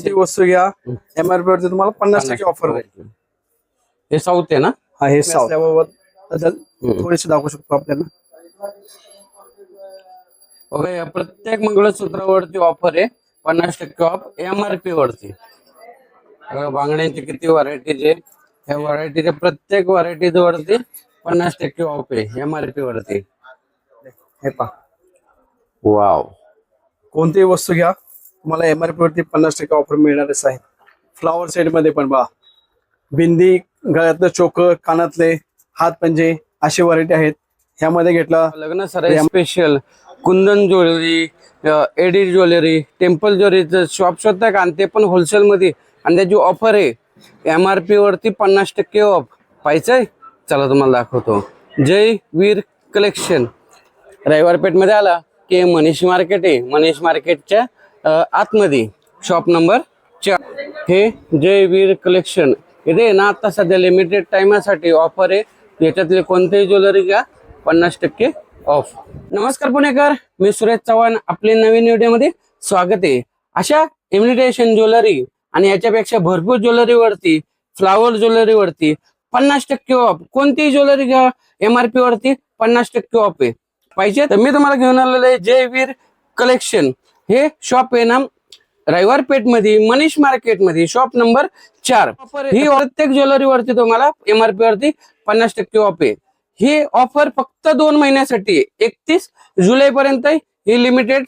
कोणती वस्तू घ्या एमआरपी वरती तुम्हाला 50% ऑफर राहील. हे साऊथ आहे ना? हा हे असल्याबाबत थोडेसे दाखवू शकतो आपल्याला. ओके, या प्रत्येक मंगळसूत्रावरती ऑफर आहे 50% ऑफ एमआरपी वरती. बांगड्यांची किती व्हरायटीज आहे, ह्या व्हरायटीच्या प्रत्येक व्हरायटीज वरती 50% ऑफ आहे एमआरपी वरती. हे पहा, वाव. कोणतीही वस्तू घ्या तुम्हाला एमआरपी वरती 50% ऑफर मिळणारच आहे. फ्लॉवर सेट मध्ये पण पहा, बिंदी, गळ्यातलं चोकर, कानातले, हात पंजे अशी व्हरायटी आहेत. ह्यामध्ये घेतला लग्न सराई special kundan jewellery, AD jewellery, temple ज्वेलरीचं शॉप शोधताय का? आणि ते पण होलसेल मध्ये, आणि त्याची ऑफर आहे एमआरपी वरती 50% ऑफ. पाहिजे? चला तुम्हाला दाखवतो. जय वीर कलेक्शन रविवार पेठ मध्ये आला की मनीष मार्केट आहे. मनीष मार्केटच्या आतमध्ये शॉप नंबर 4. हे जय वीर कलेक्शन इथे ना आता सध्या लिमिटेड टाइमासाठी ऑफर आहे. याच्यातले कोणतेही ज्वेलरी घ्या 50% ऑफ. नमस्कार पुणेकर, मी सुरेश चव्हाण. आपले नवीन व्हिडिओमध्ये स्वागत आहे. अशा इमिटेशन ज्वेलरी आणि याच्यापेक्षा भरपूर ज्वेलरीवरती, फ्लावर ज्वेलरीवरती 50% ऑफ. कोणतीही ज्वेलरी घ्या एमआरपी वरती 50% ऑफ आहे. पाहिजे तर मी तुम्हाला घेऊन आलेलं आहे जय वीर कलेक्शन. हे शॉप आहे ना रविवार पेठ मध्ये, मनीष मार्केट मध्ये, शॉप नंबर 4. ही प्रत्येक ज्वेलरी वरती तुम्हाला एमआरपी वरती 50% ऑफ आहे. ही ऑफर फक्त 2 महिन्यासाठी, 31 जुलै पर्यंत ही लिमिटेड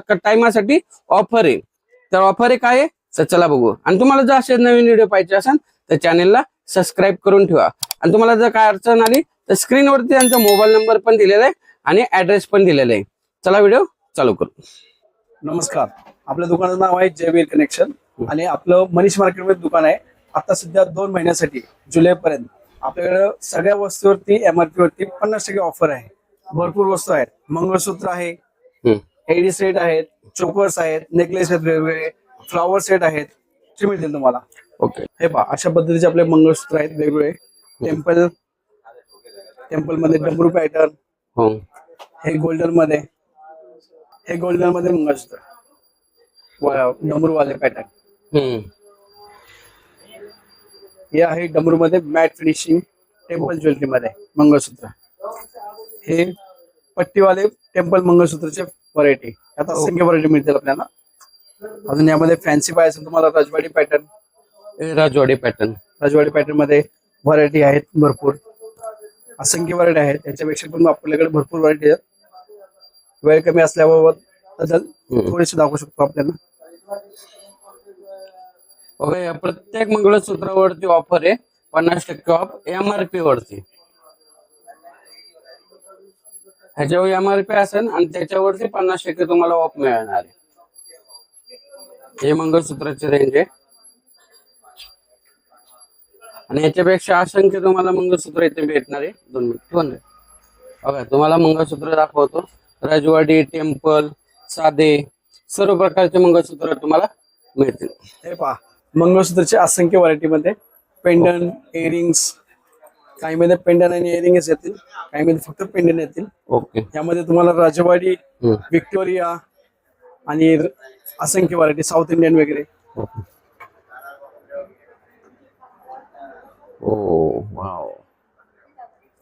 टाइमासाठी ऑफर आहे. तर ऑफर आहे काय आहे तर चला बघू. आणि तुम्हाला जर असे नवीन व्हिडिओ पाहिजे असेल तर चॅनेलला सबस्क्राईब करून ठेवा. आणि तुम्हाला जर काय अडचण आली तर स्क्रीनवरती त्यांचा मोबाईल नंबर पण दिलेला आहे आणि ऍड्रेस पण दिलेला आहे. चला व्हिडिओ चालू करू. नमस्कार, आपल्या दुकानाचं नाव आहे जय वीर कनेक्शन आणि आपलं मनीष मार्केटमध्ये दुकान आहे. आता सध्या 2 महिन्यासाठी जुलै पर्यंत आपल्याकडे सगळ्या वस्तूवरती एमआरपी वरती 50% ऑफर आहे. भरपूर वस्तू आहेत. मंगळसूत्र आहे, एडी सेट आहेत, चोकर्स आहेत, नेकलेस आहेत, वेगवेगळे फ्लॉवर सेट आहेत, ते मिळतील तुम्हाला. ओके, हे पहा, अशा पद्धतीचे आपले मंगळसूत्र आहेत वेगवेगळे. टेम्पल मध्ये डमरू पॅटर्न, हो. हे गोल्डन मध्ये, हे गोल्डन मध्ये मंगळसूत्र, डमरू वाले पॅटर्न. हे आहे डमरू मध्ये मॅट फिनिशिंग टेम्पल ज्वेलरी मध्ये मंगळसूत्र. हे पट्टीवाले टेम्पल मंगळसूत्रचे व्हरायटी, आता असंख्य व्हरायटी मिळतील आपल्याला. अजून यामध्ये फॅन्सी पाहिजे तुम्हाला राजवाडी पॅटर्न, राजवाडी पॅटर्न, राजवाडी पॅटर्न मध्ये व्हरायटी आहेत भरपूर, असंख्य व्हरायटी आहेत. त्याच्यापेक्षा पण आपल्याकडे भरपूर व्हरायटी आहेत. वेळ कमी असल्याबाबत थोडेसे दाखवू शकतो आपल्याला. ओके, या प्रत्येक मंगळसूत्रावरती ऑफर आहे 50% ऑफ एमआरपी वरती. ह्याच्यावर एमआरपी असेल आणि त्याच्यावरती 50% तुम्हाला ऑफ मिळणार आहे. हे मंगळसूत्राची रेंज आहे आणि याच्यापेक्षा असंख्य तुम्हाला मंगळसूत्र इथे भेटणार आहे. 2 मिनिट. ओके, तुम्हाला मंगळसूत्र दाखवतो. राजवाडी, टेम्पल, साधे, सर्व प्रकारचे मंगळसूत्र तुम्हाला मिळतील. हे पहा, मंगळसूत्रचे असंख्य व्हरायटी मध्ये पेंडन, इयरिंग्स, काही मध्ये पेंडन आणि इयरिंग्स येतील, काही मध्ये फक्त पेंडन येतील. ओके, यामध्ये तुम्हाला राजवाडी, व्हिक्टोरिया आणि असंख्य व्हरायटी, साऊथ इंडियन वगैरे. ओ वाव,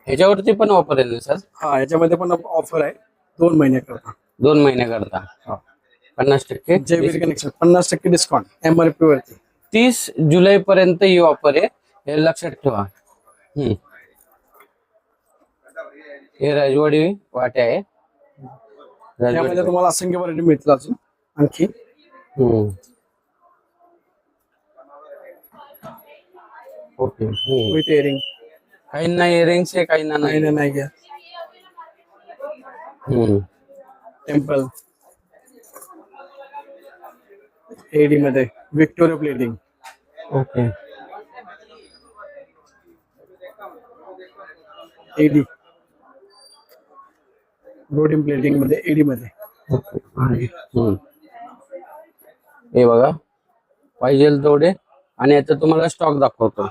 ह्याच्यावरती पण ऑफर आहे सर? हा, याच्यामध्ये पण ऑफर आहे 2 महिन्याकरता. 2 महिन्याकरता 50%. जय वीर कनेक्शन 50% डिस्काउंट एमआरपी वरती. 30 जुलै पर्यंत ही ऑफर आहे, हे लक्षात ठेवा. हे राजवाडी वाटे आहे. यामध्ये तुम्हाला असंख्य व्हरायटी मिळतील अजून आणखी. ओके, विथ इयरिंग, काही ना इयरिंग्स आहे, काही ना नाही. नाही घ्या. टेम्पल, एडी मध्ये व्हिक्टोरिया प्लेटिंग. ओके, एडी रोडिंग प्लेटिंग मध्ये, एडी मध्ये. हे बघा, पाहिजे तेवढे. आणि याचा तुम्हाला स्टॉक दाखवतो.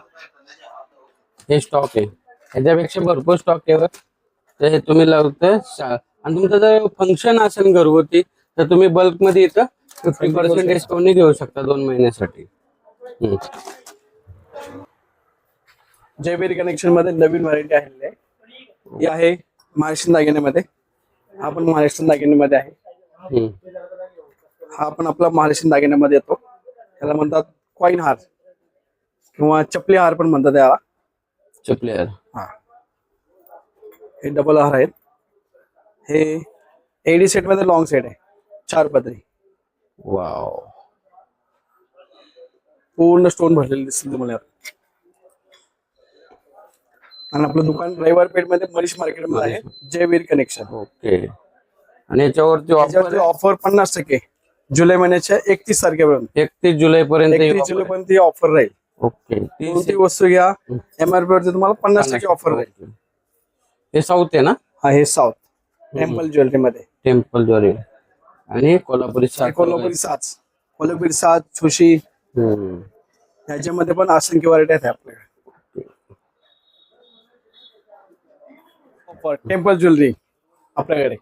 हे स्टॉक आहे, ह्याच्यापेक्षा भरपूर स्टॉक आहे. तर हे तुम्ही लावता. आणि तुमचं जर फंक्शन असेल घरगुती तर तुम्ही बल्क मध्ये इथं 50% डिस्काउंट घेऊ शकता 2 महिन्यासाठी. हम्म. जयवीर कनेक्शन मध्ये नवीन व्हरायटी आलेली आहे. ही आहे महाराष्ट्रीयन दागिन्यामध्ये. हा पण महाराष्ट्रीयन दागिन्यामध्ये आहे. हम्म. हा पण आपला महाराष्ट्रीयन दागिन्यामध्ये येतो. त्याला म्हणतात कॉईन हार किंवा चपली हार पण म्हणतात याला. चपलेर. हा, हे डबल हार आहेत. हे एडी सेट मध्ये लॉंग सेट आहे, 4 पदरी. वाव. पूर्ण स्टोन भरलेले दिसतील तुम्हाला यात. आणि आपलं दुकान रविवार पेठ मध्ये मनीष मार्केट मध्ये आहे, जयवीर कनेक्शन. ओके. आणि याच्यावरती त्याच्यावरती ऑफर 50% जुलै महिन्याच्या 31 तारखेपर्यंत, 31 जुलै पर्यंत 31 जुलै पर्यंत ही ऑफर राहील. ओके. कोणती वस्तू घ्या एमआरपी वरती तुम्हाला 50% ऑफर राहील. हे साऊथ आहे ना? हा, हे साऊथ टेम्पल ज्वेलरी मध्ये. टेम्पल ज्वेलरी आणि कोल्हापुरी हे कोल्हापुरी साज, कोल्हापुरी साज, ठुशी, हम्म. ह्याच्यामध्ये पण असंख्य व्हरायटी आहेत आपल्याकडे. टेम्पल ज्वेलरी आपल्याकडे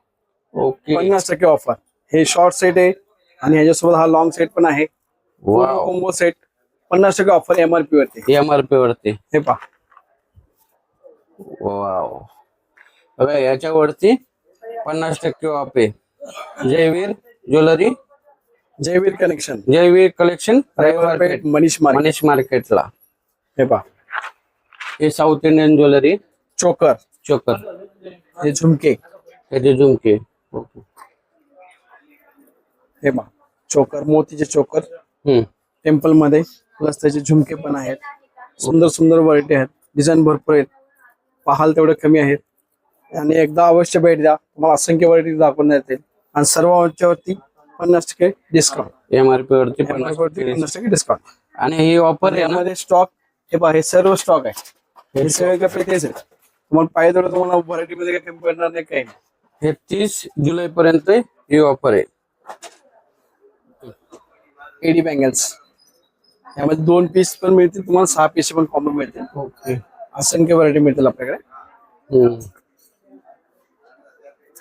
ओके. 50% ऑफर. हे शॉर्ट सेट आहे आणि ह्याच्यासोबत हा लॉंग सेट पण आहे. Wow. Combo set 50% offer MRP वरती. एमआरपी वरती. हे पहा, वाव. बघा याच्यावरती 50% ऑफ आहे. Jaiveer jewellery, Jaiveer connection, Jaiveer collection, रविवार पेठ मनीष मार्केट. मनीष मार्केटला. हे पहा, हे साऊथ इंडियन ज्वेलरी. चोकर, चोकर. हे झुमके, त्याचे झुमके. ओके. हे पहा चोकर, मोतीचे चोकर हम्म. टेम्पल मध्ये, प्लस त्याचे झुमके पण आहेत. सुंदर सुंदर व्हरायटी आहेत, डिझाईन भरपूर आहेत. पाहाल तेवढे कमी आहेत. आणि एकदा अवश्य भेट द्या, तुम्हाला असंख्य व्हरायटी दाखवून येतील. आणि सर्वांच्यावरती 50% डिस्काउंट. एमआरपी वरती वरती 50% डिस्काउंट. आणि ही ऑफर आहे ना? यामध्ये स्टॉक, हे पहा, हे सर्व स्टॉक आहे. हे सगळे कपडे तेच आहेत. तुम्हाला पाहिजे तेवढं तुम्हाला व्हरायटी मध्ये काही कमी पडणार नाही, काही नाही. हे 30 जुलै पर्यंत ही ऑफर आहे. एडी बँगल्स, यामध्ये 2 पीस पण मिळतील तुम्हाला, 6 पीस पण कॉम्बो मिळतील. ओके. असंख्य व्हरायटी मिळतील आपल्याकडे. हम्म.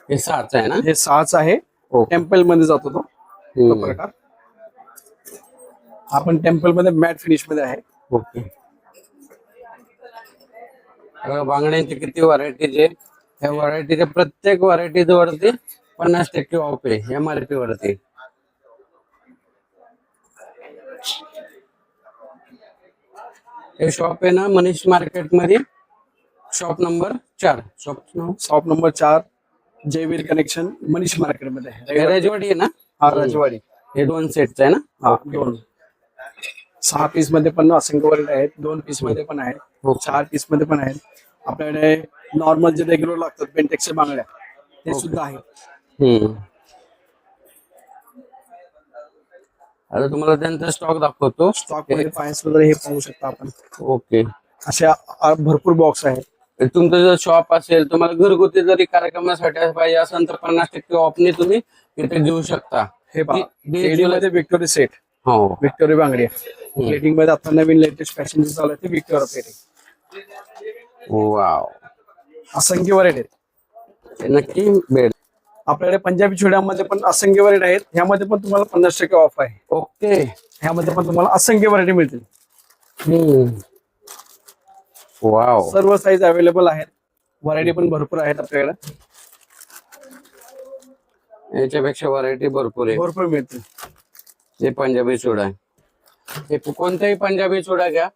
हे 6च आहे ना? हे 6च आहे. ओके. टेम्पल मध्ये जातो तो हम्म. प्रकार. आपण टेम्पल मध्ये मॅट फिनिश मध्ये आहे. ओके. बघा बांगड्यांची किती व्हरायटीज आहे. या व्हरायटीच्या प्रत्येक व्हरायटीज वरती 50% ऑफ आहे एमआरपी वरती. हे शॉप आहे ना मनीष मार्केट मध्ये, shop number 4. Shop number 4 Jaiveer connection Manish market मध्ये आहे. राजवाडी आहे ना? हा, राजवाडी. हे 2 सेटच आहे ना? हा, 2 6 पीस मध्ये पण असंख्य व्हरायटी आहेत. 2 पीस मध्ये पण आहेत, 4 पीस मध्ये पण आहेत. आपल्याकडे नॉर्मल जे रेग्युलर लागतात बेंटेक्सच्या बांगड्या, ते सुद्धा आहेत. हम्म. आता तुम्हाला त्यांचा स्टॉक दाखवतो. स्टॉक मध्ये पाहायचं वगैरे हे पाहू शकता आपण. ओके. अशा भरपूर बॉक्स आहेत. तुमचं जर शॉप असेल, तुम्हाला घरगुती जरी कार्यक्रमासाठी पाहिजे असेल तर 50% ऑफने तुम्ही इथे घेऊ शकता. हे पहा, एडी मध्ये विक्टोरी सेट, हो. विक्टोरी बांगडी. प्लेटिंग मध्ये आता नवीन लेटेस्ट फॅशन चालू आहे ते विक्टोरी प्लेटिंग. वाव. असंख्य व्हरायटी आहेत. हे नक्की भेट. आपल्याकडे पंजाबी चुड्यामध्ये पण असंख्य व्हरायटी आहेत. ह्यामध्ये पण तुम्हाला 50% ऑफ आहे. ओके. ह्यामध्ये पण तुम्हाला असंख्य व्हरायटी मिळतील. वाव. सर्व साईज अवेलेबल आहेत. व्हरायटी पण भरपूर आहेत आपल्याकडे. याच्यापेक्षा व्हरायटी भरपूर आहे. भरपूर मिळतील. हे पंजाबी चुडा आहे. हे कोणताही पंजाबी चुडा घ्या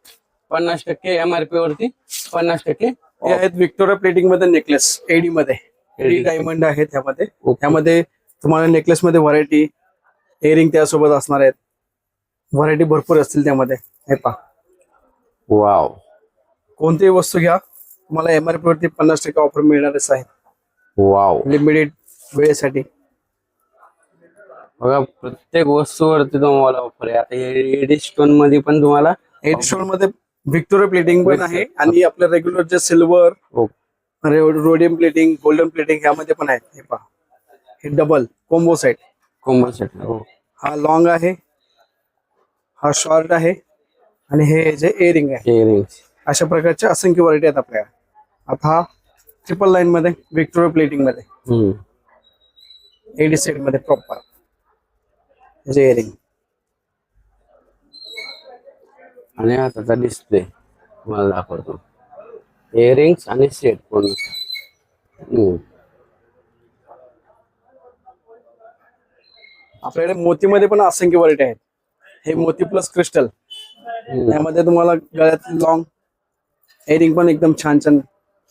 50% एमआरपी वरती 50%. हे आहेत विक्टोरिया प्लेटिंग मध्ये नेकलेस, एडी मध्ये. एडी डायमंड आहे त्यामध्ये. त्यामध्ये तुम्हाला नेकलेस मध्ये व्हरायटी, इयरिंग त्यासोबत असणार आहेत. व्हरायटी भरपूर असतील त्यामध्ये. हे पहा, वाव. कोणतीही वस्तू घ्या तुम्हाला एमआरपी वरती 50% ऑफर मिळणारच आहे. वाव. लिमिटेड वेळेसाठी. बघा प्रत्येक वस्तूवरती तुम्हाला ऑफर आहे. आता एडी स्टोन मध्ये पण तुम्हाला, एडी स्टोन मध्ये विक्टोरिया प्लेटिंग पण आहे आणि आपल्या रेग्युलर जे silver, rhodium plating, golden plating ह्यामध्ये पण आहेत. हे पहा, हे double combo set. Combo set. हा लॉंग आहे, हा शॉर्ट आहे आणि हे जे इयरिंग आहे. अशा प्रकारच्या असंख्य व्हरायटी आहेत आपल्याला. आता हा ट्रिपल लाईन मध्ये विक्टोरिया प्लेटिंग मध्ये, एडी सेट मध्ये प्रॉपर. त्याचे इयरिंग आणि हाताचा डिस्प्ले तुम्हाला दाखवतो. इयरिंग्स आणि सेट पूर्ण. आपल्याकडे मोतीमध्ये पण असंख्य व्हरायटी आहेत. हे मोती प्लस क्रिस्टल, यामध्ये तुम्हाला गळ्यात लॉंग इयरिंग पण एकदम छान छान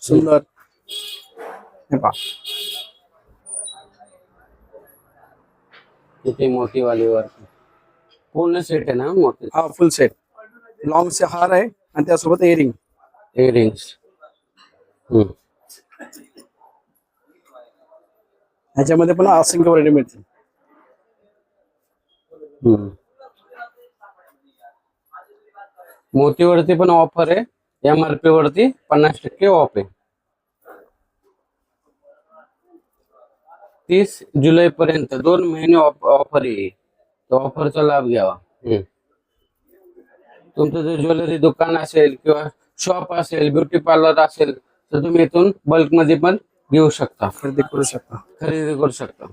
सुंदर. हे पहा, किती मोठी वाली वर पूर्ण सेट आहे ना मोठी. हा फुल सेट. लॉंग से हार आहे आणि त्यासोबत इयरिंग. इयरिंग्स ह्याच्यामध्ये पण असंख्य व्हरायटी मिळतील. मोतीवरती पण ऑफर आहे. MRP वरती 50% ऑफ आहे. 30 जुलै पर्यंत 2 महिने ऑफर आहे. तो ऑफरचा लाभ घ्यावा. तुमचं जर ज्वेलरी दुकान असेल किंवा शॉप असेल, ब्युटी पार्लर असेल, तर तुम्ही इथून बल्क मध्ये पण घेऊ शकता, खरेदी करू शकता. करू शकता.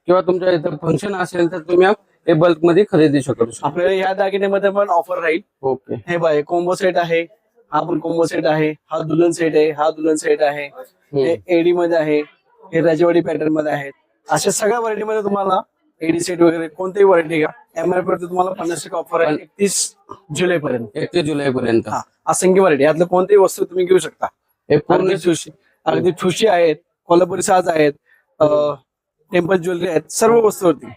किंवा तुमच्या इथं फंक्शन असेल तर तुम्ही हे बल्क मध्ये खरेदी करू शकता. आपल्याला या दागिन्यामध्ये पण ऑफर राहील. ओके. हे बाय कोंबो सेट आहे. हा पण कोंबो सेट आहे. हा दुल्हन सेट आहे. हा दुल्हन सेट आहे. हे एडी मध्ये आहे. हे राजवाडी पॅटर्न मध्ये आहेत. अशा सगळ्या व्हरायटी मध्ये तुम्हाला एडी सेट वगैरे कोणतीही व्हरायटी घ्या, MRP वरती तुम्हाला 50% ऑफर आहे 31 जुलै पर्यंत. 31 जुलै पर्यंत. हा, असंख्य व्हरायटी. यातलं कोणतीही वस्तू तुम्ही घेऊ शकता. हे पूर्ण अगदी ठुशी आहेत, कोल्हापुरी साज आहेत, टेम्पल ज्वेलरी आहेत, सर्व वस्तूवरती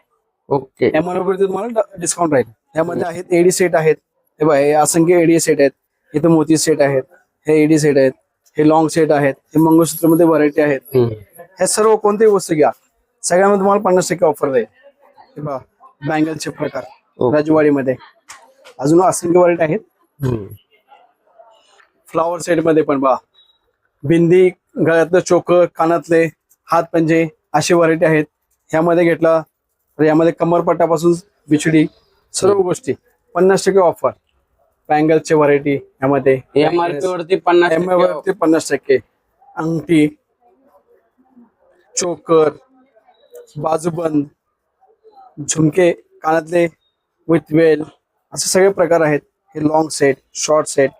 ओके. MRP वरती तुम्हाला डिस्काउंट राहील. यामध्ये आहेत एडी सेट आहेत. हे बघा, हे असंख्य एडी सेट आहेत. इथे मोती सेट आहेत. हे एडी सेट आहेत. हे लॉंग सेट आहेत. हे मंगळसूत्र मध्ये व्हरायटी आहेत. हे सर्व कोणतीही वस्तू घ्या, सगळ्यामध्ये तुम्हाला 50% ऑफर राहील. हे बघा, बँगलचे प्रकार राजवाडीमध्ये अजून असंख्य व्हरायटी आहेत. फ्लॉवर सेट मध्ये पण बघा, बिंदी, गळ्यातलं चोकर, कानातले, हात पंजे अशी व्हरायटी आहेत. ह्यामध्ये घेतला तर यामध्ये कमरपट्टापासून बिछडी सर्व गोष्टी 50% ऑफर. बँगलचे व्हरायटी यामध्ये MRP वरती 50% अंगठी, चोकर, बाजूबंद, झुमके, कानातले विथ वेल असे सगळे प्रकार आहेत. हे लॉंग सेट, शॉर्ट सेट.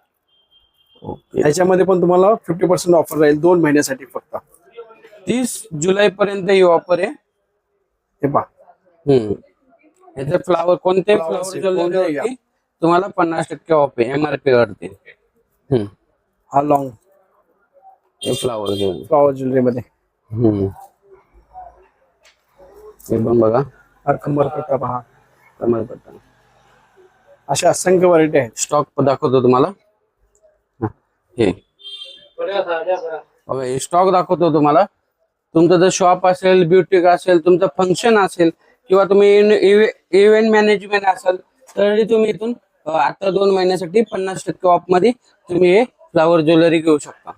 याच्यामध्ये पण तुम्हाला 50% ऑफर राहील 2 महिन्यासाठी फक्त. 30 जुलै पर्यंत ही ऑफर आहे. हे पहा, याचे फ्लावर कोणते Flower फ्लावर set, ज्वेलरी कोणतेही वरती तुम्हाला 50% ऑफ आहे MRP वरती. हा लॉंग हे फ्लावर ज्वेलरी. फ्लॉवर ज्वेलरी मध्ये हे पण बघा, हा कमरपट्टा पहा. कमरपट्टा. अशा असंख्य व्हरायटी आहेत. स्टॉक दाखवतो तुम्हाला. हे बघा, हे स्टॉक दाखवतो तुम्हाला. तुमचं जर शॉप असेल, ब्युटिक असेल, तुमचं फंक्शन असेल किंवा तुम्ही इव्हेंट मॅनेजमेंट असेल, तरी तुम्ही इथून आता 2 महिन्यासाठी 50% ऑफ मध्ये तुम्ही हे फ्लावर ज्वेलरी घेऊ शकता.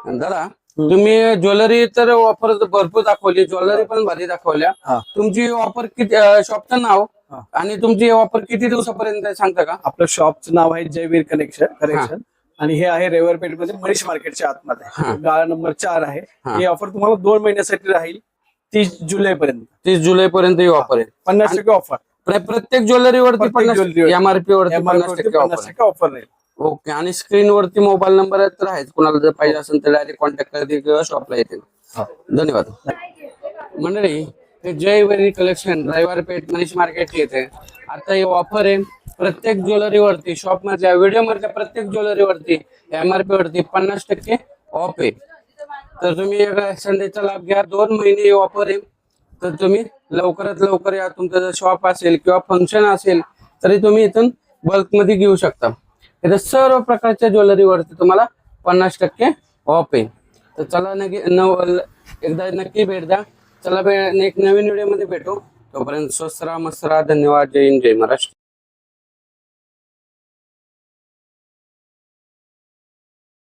आणि दादा, तुम्ही ज्वेलरी तर ऑफर भरपूर दाखवली, ज्वेलरी पण भारी दाखवल्या. तुमची ऑफर किती, शॉपचं नाव आणि तुमची ऑफर किती दिवसापर्यंत सांगता का? आपलं शॉपचं नाव आहे जयवीर कलेक्शन आणि हे आहे रेवर पेठ मध्ये मनीष मार्केटच्या आतमध्ये, गाळा नंबर 4 आहे. ही ऑफर तुम्हाला 2 महिन्यासाठी राहील 30 जुलै पर्यंत. 30 जुलै पर्यंत ही ऑफर आहे. 50% ऑफर. प्रत्येक ज्वेलरीवरती MRP वरती 50% ऑफर राहील. ओके. आणि स्क्रीन वरती मोबाईल नंबर तर आहेच, कुणाला जर पाहिजे असेल तर डायरेक्ट कॉन्टॅक्ट करते किंवा शॉपला येते. धन्यवाद मंडळी. हे जयवीर कलेक्शन रविवार पेठ मनीष मार्केट येते. आता ही ऑफर आहे प्रत्येक ज्वेलरीवरती, शॉप मधल्या, व्हिडिओ मधल्या प्रत्येक ज्वेलरीवरती MRP वरती 50% ऑफ आहे. तर तुम्ही संडेचा लाभ घ्या. 2 महिने ऑफर आहे. तर तुम्ही लवकरात लवकर या. तुमचं जर शॉप असेल किंवा फंक्शन असेल तरी तुम्ही इथून बल्क मध्ये घेऊ शकता. इथं सर्व प्रकारच्या ज्वेलरीवरती तुम्हाला 50% ऑफ आहे. तर चला एकदा नक्की भेट द्या. चला एक नवीन व्हिडिओ मध्ये भेटू. तोपर्यंत स्वस्त राहा, मस्त राहा. धन्यवाद. जय हिंद, जय महाराष्ट्र.